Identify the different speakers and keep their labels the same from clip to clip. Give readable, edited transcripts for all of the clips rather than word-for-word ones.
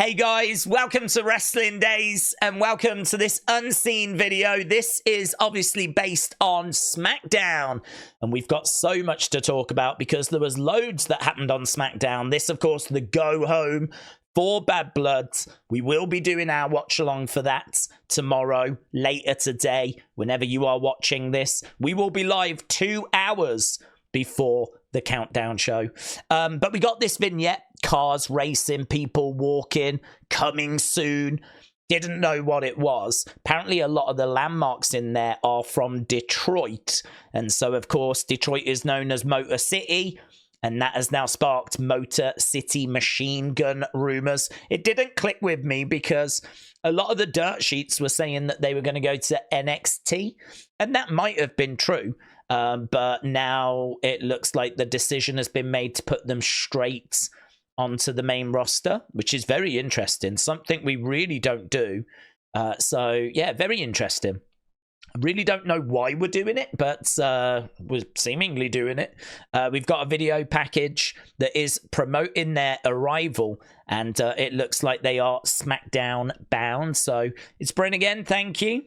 Speaker 1: Hey guys, welcome to Wrestling Days and welcome to this unseen video. This is obviously based on SmackDown and we've got so much to talk about because there was loads that happened on SmackDown. This, of course, the go home for Bad Bloods. We will be doing our watch along for that tomorrow, later today, whenever you are watching this. We will be live 2 hours before the countdown show. But we got this vignette, cars racing, people walking, coming soon. Didn't know what it was. Apparently a lot of the landmarks in there are from Detroit. And so, of course, Detroit is known as Motor City. And that has now sparked Motor City machine gun rumors. It didn't click with me because a lot of the dirt sheets were saying that they were going to go to NXT. And that might have been true. But now it looks like the decision has been made to put them straight onto the main roster, which is very interesting. Something we really don't do. So, yeah, very interesting. I really don't know why we're doing it, but we're seemingly doing it. We've got a video package that is promoting their arrival, and it looks like they are SmackDown bound. So it's Bryn again, thank you.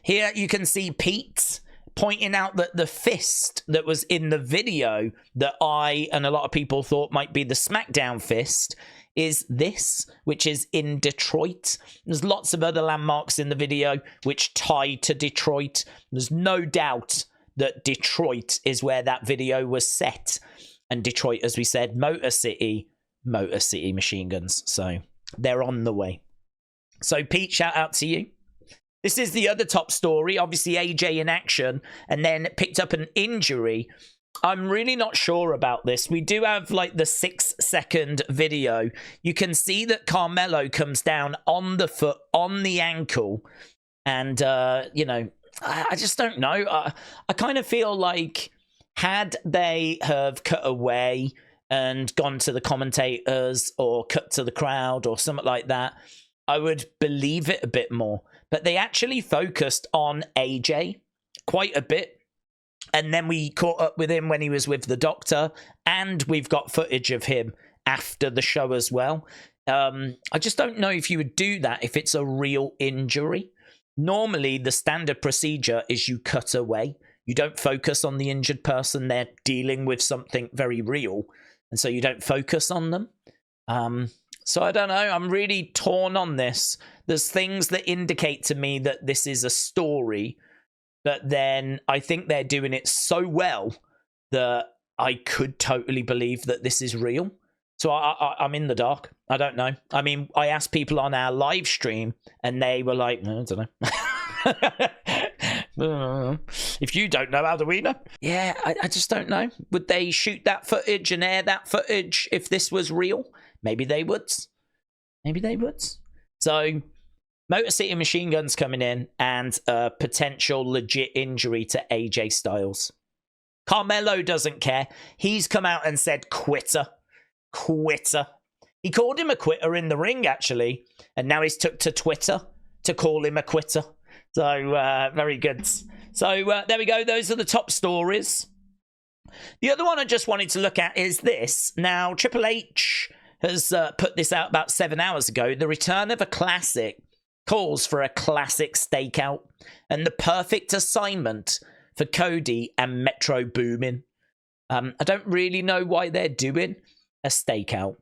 Speaker 1: Here you can see Pete pointing out that the fist that was in the video that I and a lot of people thought might be the SmackDown fist is this, which is in Detroit. There's lots of other landmarks in the video which tie to Detroit. There's no doubt that Detroit is where that video was set. And Detroit, as we said, Motor City machine guns. So they're on the way. So Pete, shout out to you. This is the other top story, obviously AJ in action, and then picked up an injury. I'm really not sure about this. We do have like the 6-second video. You can see that Carmelo comes down on the foot, on the ankle, and, you know, I just don't know. I kind of feel like had they have cut away and gone to the commentators or cut to the crowd or something like that, I would believe it a bit more. But they actually focused on AJ quite a bit. And then we caught up with him when he was with the doctor. And we've got footage of him after the show as well. I just don't know if you would do that if it's a real injury. Normally, the standard procedure is you cut away. You don't focus on the injured person. They're dealing with something very real. And so you don't focus on them. So I don't know. I'm really torn on this. There's things that indicate to me that this is a story, but then I think they're doing it so well that I could totally believe that this is real. So I'm in the dark. I don't know. I mean, I asked people on our live stream and they were like, no, I don't know. If you don't know, how do we know? Yeah, I just don't know. Would they shoot that footage and air that footage if this was real? Maybe they would. Maybe they would. So, Motor City machine guns coming in and a potential legit injury to AJ Styles. Carmelo doesn't care. He's come out and said quitter. Quitter. He called him a quitter in the ring, actually. And now he's took to Twitter to call him a quitter. So, very good. So, there we go. Those are the top stories. The other one I just wanted to look at is this. Now, Triple H has put this out about 7 hours ago. The return of a classic calls for a classic stakeout and the perfect assignment for Cody and Metro Boomin. I don't really know why they're doing a stakeout.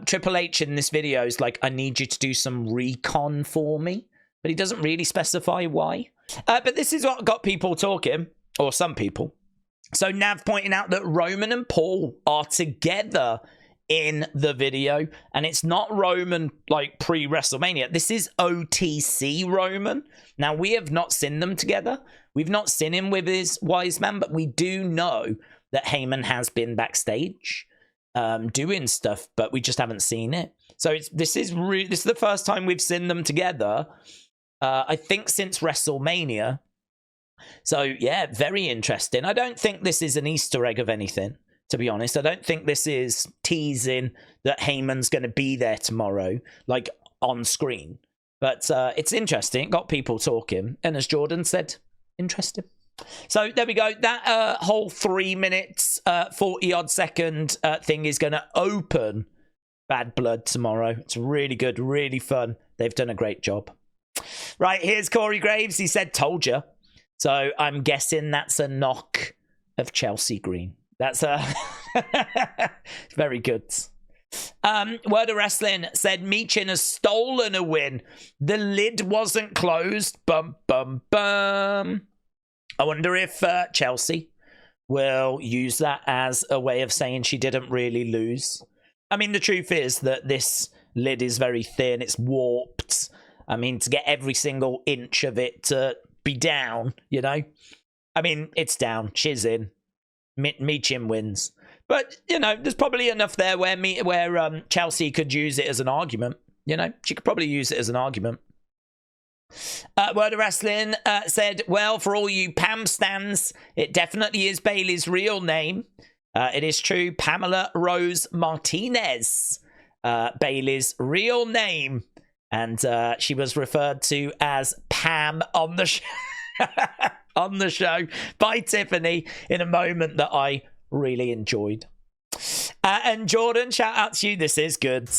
Speaker 1: Triple H in this video is like, I need you to do some recon for me. But he doesn't really specify why. But this is what got people talking, or some people. So Nav pointing out that Roman and Paul are together in the video, and it's not Roman like pre-WrestleMania. This is OTC Roman. Now, we have not seen them together. We've not seen him with his Wiseman, but we do know that Heyman has been backstage doing stuff, but we just haven't seen it. So this is the first time we've seen them together, I think, since WrestleMania. So, yeah, very interesting. I don't think this is an Easter egg of anything. To be honest, I don't think this is teasing that Heyman's going to be there tomorrow, like on screen. But it's interesting. It got people talking. And as Jordan said, interesting. So there we go. That whole 3 minutes, 40-odd second thing is going to open Bad Blood tomorrow. It's really good, really fun. They've done a great job. Right, here's Corey Graves. He said, told you. So I'm guessing that's a knock of Chelsea Green. That's a very good. Word of Wrestling said Meechin has stolen a win. The lid wasn't closed. Bum, bum, bum. I wonder if Chelsea will use that as a way of saying she didn't really lose. I mean, the truth is that this lid is very thin. It's warped. I mean, to get every single inch of it to be down, you know? I mean, it's down. She's in. Meechin wins. But, you know, there's probably enough there where Chelsea could use it as an argument. You know, she could probably use it as an argument. Word of Wrestling said, well, for all you Pam stans, it definitely is Bayley's real name. It is true, Pamela Rose Martinez, Bayley's real name. And she was referred to as Pam on the on the show by Tiffany in a moment that I really enjoyed. And Jordan, shout out to you. This is good.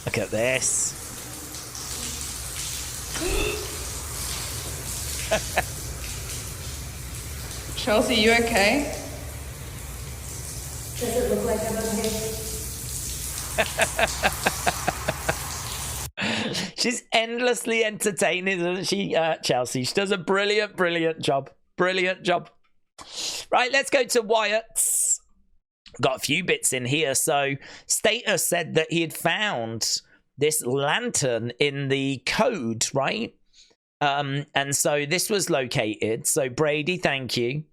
Speaker 1: Look at this.
Speaker 2: Chelsea, you okay?
Speaker 3: Does it look like I'm okay?
Speaker 1: She's endlessly entertaining, isn't she, Chelsea? She does a brilliant job. Brilliant job. Right, let's go to Wyatt's. Got a few bits in here. So, Status said that he had found this lantern in the code, right? And so this was located. So, Brady, thank you.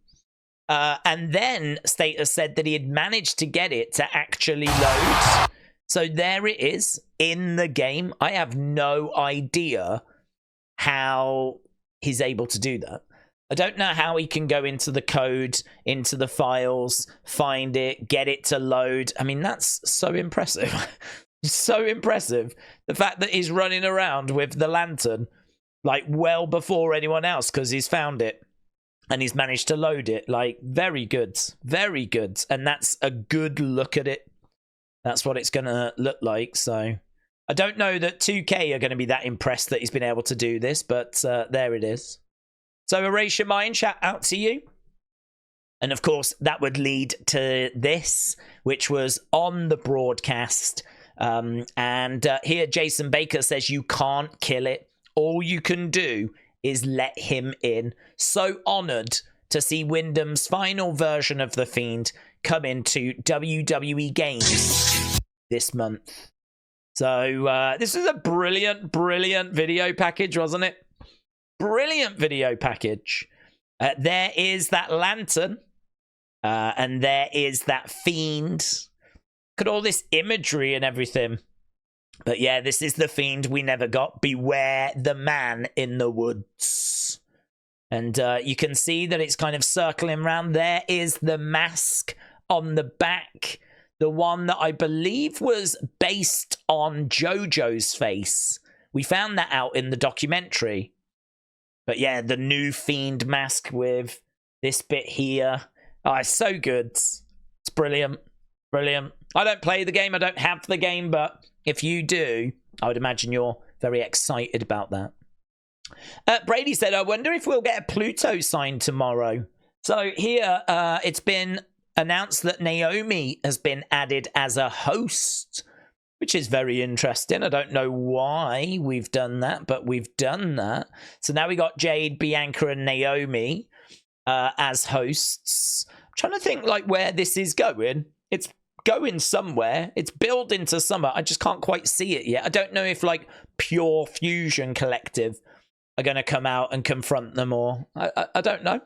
Speaker 1: And then Status said that he had managed to get it to actually load. So there it is in the game. I have no idea how he's able to do that. I don't know how he can go into the code, into the files, find it, get it to load. I mean, that's so impressive. So impressive. The fact that he's running around with the lantern, like, well before anyone else, because he's found it. And he's managed to load it. Like, very good. Very good. And that's a good look at it. That's what it's going to look like. So, I don't know that 2K are going to be that impressed that he's been able to do this. But there it is. So, Erase Your Mind, shout out to you. And, of course, that would lead to this, which was on the broadcast. And here, Jason Baker says, you can't kill it. All you can do is let him in. So honoured to see Wyndham's final version of The Fiend come into WWE Games this month. So this is a brilliant video package, wasn't it? Brilliant video package. There is that lantern. And there is that Fiend. Look at all this imagery and everything. But yeah, this is the Fiend we never got. Beware the man in the woods. And you can see that it's kind of circling around. There is the mask on the back. The one that I believe was based on JoJo's face. We found that out in the documentary. But yeah, the new Fiend mask with this bit here. Oh, it's so good. It's brilliant. Brilliant. I don't play the game. I don't have the game, but if you do, I would imagine you're very excited about that. Brady said, I wonder if we'll get a Pluto sign tomorrow. So here, it's been announced that Naomi has been added as a host, which is very interesting. I don't know why we've done that, but we've done that. So now we got Jade, Bianca, and Naomi as hosts. I'm trying to think like where this is going. It's going somewhere. It's building to summer. I just can't quite see it yet. I don't know if like Pure Fusion Collective are going to come out and confront them, or I don't know.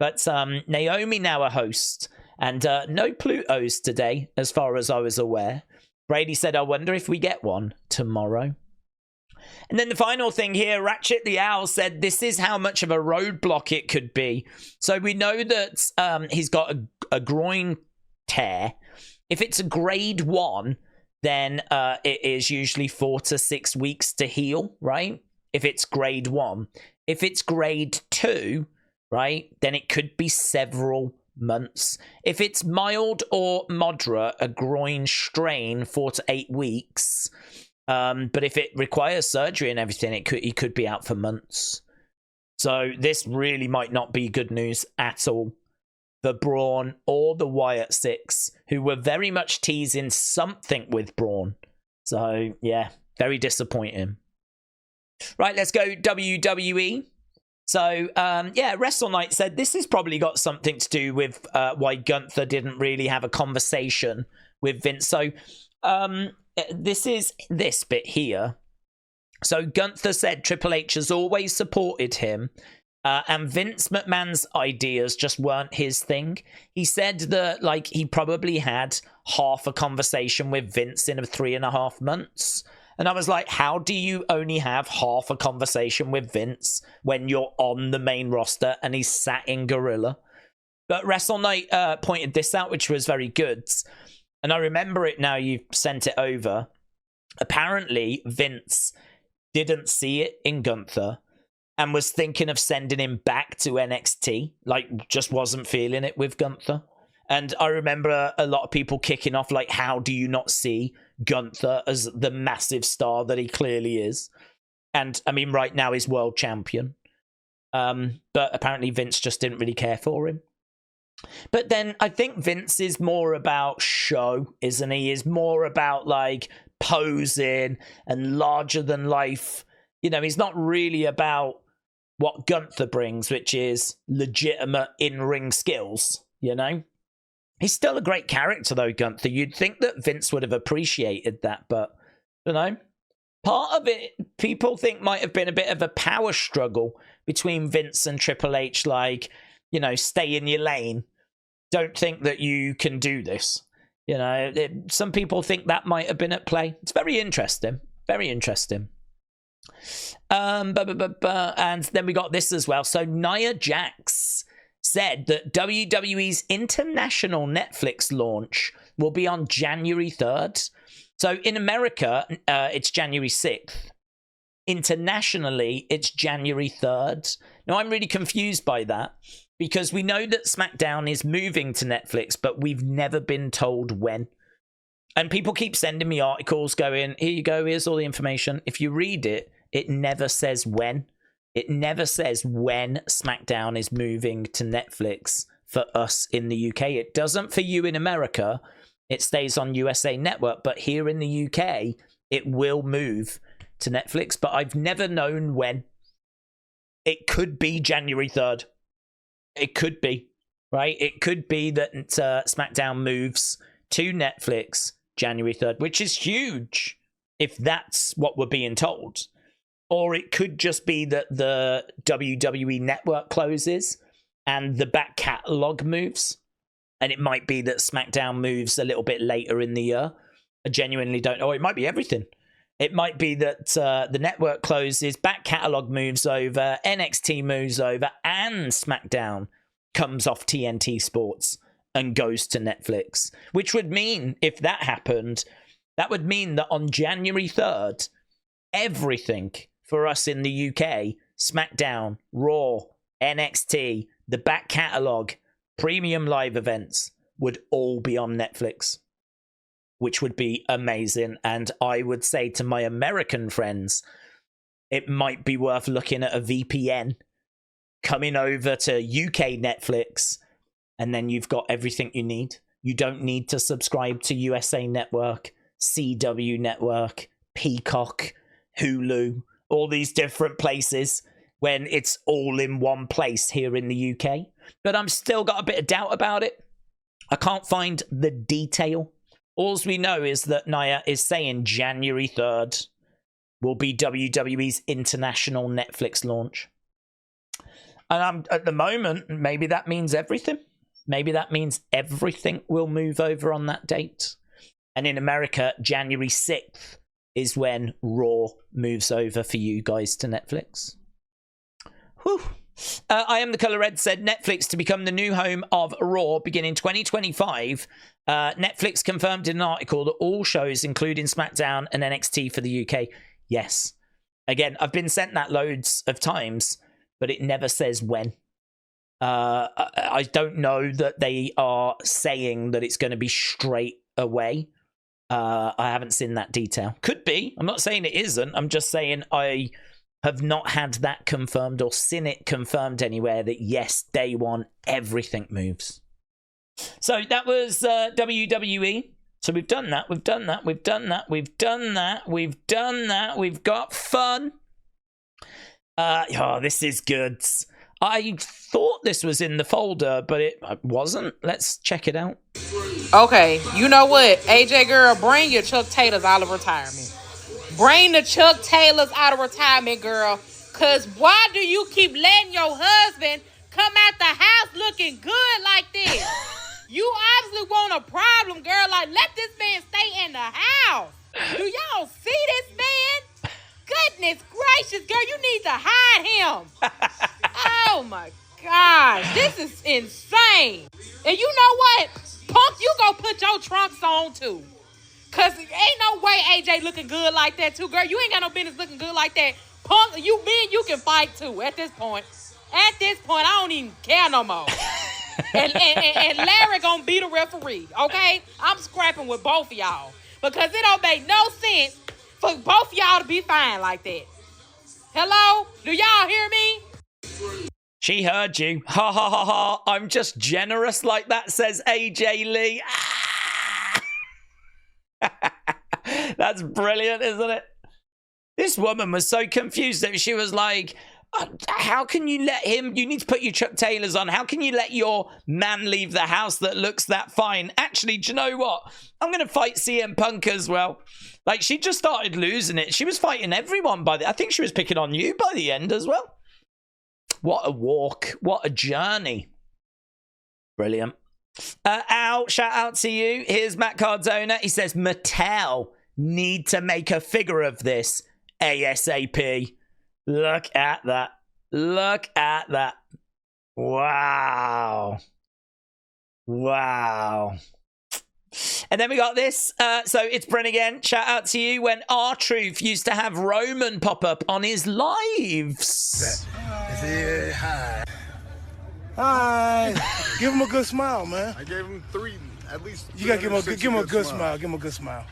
Speaker 1: But Naomi now a host, and no Plutos today as far as I was aware. Brady said, I wonder if we get one tomorrow. And then the final thing here, Ratchet the Owl said this is how much of a roadblock it could be. So we know that he's got a groin tear. If it's a grade 1, then it is usually 4 to 6 weeks to heal, right? If it's grade 1. If it's grade 2, right, then it could be several months. If it's mild or moderate, a groin strain, 4 to 8 weeks. But if it requires surgery and everything, he could be out for months. So this really might not be good news at all for Braun or the Wyatt Six, who were very much teasing something with Braun. So, yeah, very disappointing. Right, let's go WWE. So, Wrestle Night said this has probably got something to do with why Gunther didn't really have a conversation with Vince. So, this is this bit here. So Gunther said Triple H has always supported him, and Vince McMahon's ideas just weren't his thing. He said that, like, he probably had half a conversation with Vince in 3.5 months. And I was like, how do you only have half a conversation with Vince when you're on the main roster and he's sat in Gorilla? But Wrestle Night pointed this out, which was very good. And I remember it now, you've sent it over. Apparently, Vince didn't see it in Gunther and was thinking of sending him back to NXT, like just wasn't feeling it with Gunther. And I remember a lot of people kicking off like, how do you not see Gunther as the massive star that he clearly is? And I mean, right now he's world champion. But apparently Vince just didn't really care for him. But then I think Vince is more about show, isn't he? He's more about like posing and larger than life. You know, he's not really about what Gunther brings, which is legitimate in-ring skills, you know? He's still a great character though, Gunther. You'd think that Vince would have appreciated that, but, you know, part of it, people think might have been a bit of a power struggle between Vince and Triple H, like, you know, stay in your lane. Don't think that you can do this. You know, some people think that might have been at play. It's very interesting. Very interesting. And then we got this as well. So Nia Jax said that WWE's international Netflix launch will be on January 3rd. So in America, it's January 6th. Internationally, it's January 3rd. Now, I'm really confused by that because we know that SmackDown is moving to Netflix, but we've never been told when. And people keep sending me articles going, here you go, here's all the information. If you read it, it never says when. It never says when SmackDown is moving to Netflix for us in the UK. It doesn't for you in America. It stays on USA Network. But here in the UK, it will move to Netflix. But I've never known when. It could be January 3rd. It could be, right? It could be that SmackDown moves to Netflix January 3rd, which is huge if that's what we're being told. Or it could just be that the WWE Network closes and the back catalogue moves. And it might be that SmackDown moves a little bit later in the year. I genuinely don't know. It might be everything. It might be that the network closes, back catalogue moves over, NXT moves over, and SmackDown comes off TNT Sports and goes to Netflix. Which would mean, if that happened, that would mean that on January 3rd, everything for us in the UK, SmackDown, Raw, NXT, the back catalogue, premium live events, would all be on Netflix. Which would be amazing. And I would say to my American friends, it might be worth looking at a VPN, coming over to UK Netflix, and then you've got everything you need. You don't need to subscribe to USA Network, CW Network, Peacock, Hulu, all these different places when it's all in one place here in the UK. But I'm still got a bit of doubt about it. I can't find the detail. All we know is that Nia is saying January 3rd will be WWE's international Netflix launch. And I'm at the moment, maybe that means everything. Maybe that means everything will move over on that date. And in America, January 6th is when Raw moves over for you guys to Netflix. Whew. I Am the Color Red said Netflix to become the new home of Raw beginning 2025. Netflix confirmed in an article that all shows, including SmackDown and NXT for the UK. Yes. Again, I've been sent that loads of times, but it never says when. I don't know that they are saying that it's going to be straight away. I haven't seen that detail. Could be. I'm not saying it isn't. I'm just saying I have not had that confirmed or seen it confirmed anywhere that yes, day one, everything moves. So that was WWE. So we've done that. We've done that. We've done that. We've done that. We've done that. We've got fun. Oh, this is good. I thought this was in the folder, but it wasn't. Let's check it out.
Speaker 3: Okay, you know what? AJ girl, bring your Chuck Taylors out of retirement. Bring the Chuck Taylors out of retirement, girl. Because why do you keep letting your husband come out the house looking good like this? You obviously want a problem, girl. Like, let this man stay in the house. Do y'all see this man? Goodness gracious, girl, you need to hide him. Oh, my gosh. This is insane. And you know what? Punk, you go put your trunks on, too. Because ain't no way AJ looking good like that, too, girl. You ain't got no business looking good like that. Punk, you can fight, too, at this point. At this point, I don't even care no more. and Larry gonna be the referee, okay? I'm scrapping with both of y'all. Because it don't make no sense for both of y'all to be fine like that. Hello? Do y'all hear me?
Speaker 1: She heard you. Ha ha ha ha. I'm just generous like that, says AJ Lee. That's brilliant, isn't it? This woman was so confused that she was like, how can you let him? You need to put your Chuck Taylors on. How can you let your man leave the house that looks that fine? Actually, do you know what? I'm going to fight CM Punk as well. Like, she just started losing it. She was fighting everyone by the... I think she was picking on you by the end as well. What a walk. What a journey. Brilliant. Al, shout out to you. Here's Matt Cardona. He says, Mattel need to make a figure of this ASAP. Look at that. Look at that. Wow. Wow. And then we got this. So it's Bryn again. Shout out to you. When R-Truth used to have Roman pop up on his lives.
Speaker 4: Hi. Hi. Give him a good smile, man. I gave him 3, at least. You gotta give him a good smile. Give him a good smile.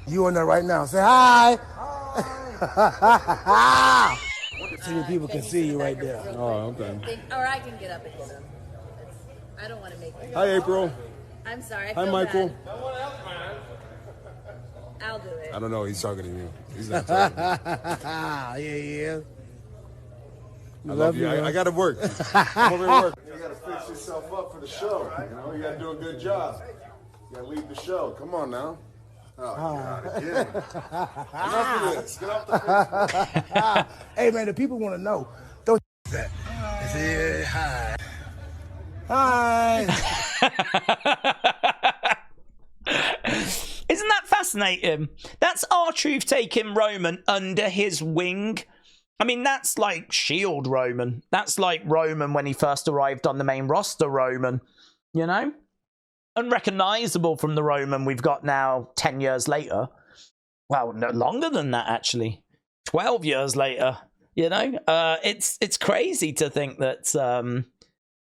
Speaker 4: You in there right now. Say hi. So the people can see you right there. Oh, okay.
Speaker 5: Or I can get up and hit him. I don't want to make it.
Speaker 4: Hi, April.
Speaker 5: I'm sorry.
Speaker 4: Hi, Michael.
Speaker 5: Bad. I'll do it.
Speaker 4: I don't know. He's talking to you. He's not talking to you. Yeah, he is. I love you. I got to work. I'm over here working. You got to fix yourself up for the show. You know, you got to do a good job. You got to lead the show. Come on now. Oh, God, again. Enough of this. Get off the Facebook. Hey, man, the people want to know. Don't that. Say hi. Hi.
Speaker 1: Isn't that fascinating? That's R-Truth taking Roman under his wing. I mean, that's like Shield Roman. That's like Roman when he first arrived on the main roster Roman. You know? Unrecognizable from the Roman we've got now 10 years later. Well, no, longer than that, actually. 12 years later. You know? It's crazy to think that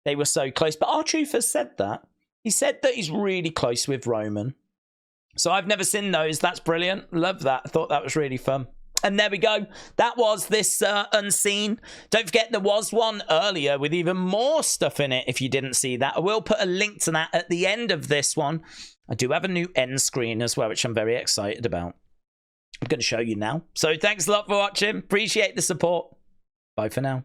Speaker 1: they were so close. But R-Truth has said that. He said that he's really close with Roman. So I've never seen those. That's brilliant. Love that. I thought that was really fun. And there we go. That was this Unseen. Don't forget there was one earlier with even more stuff in it if you didn't see that. I will put a link to that at the end of this one. I do have a new end screen as well, which I'm very excited about. I'm going to show you now. So thanks a lot for watching. Appreciate the support. Bye for now.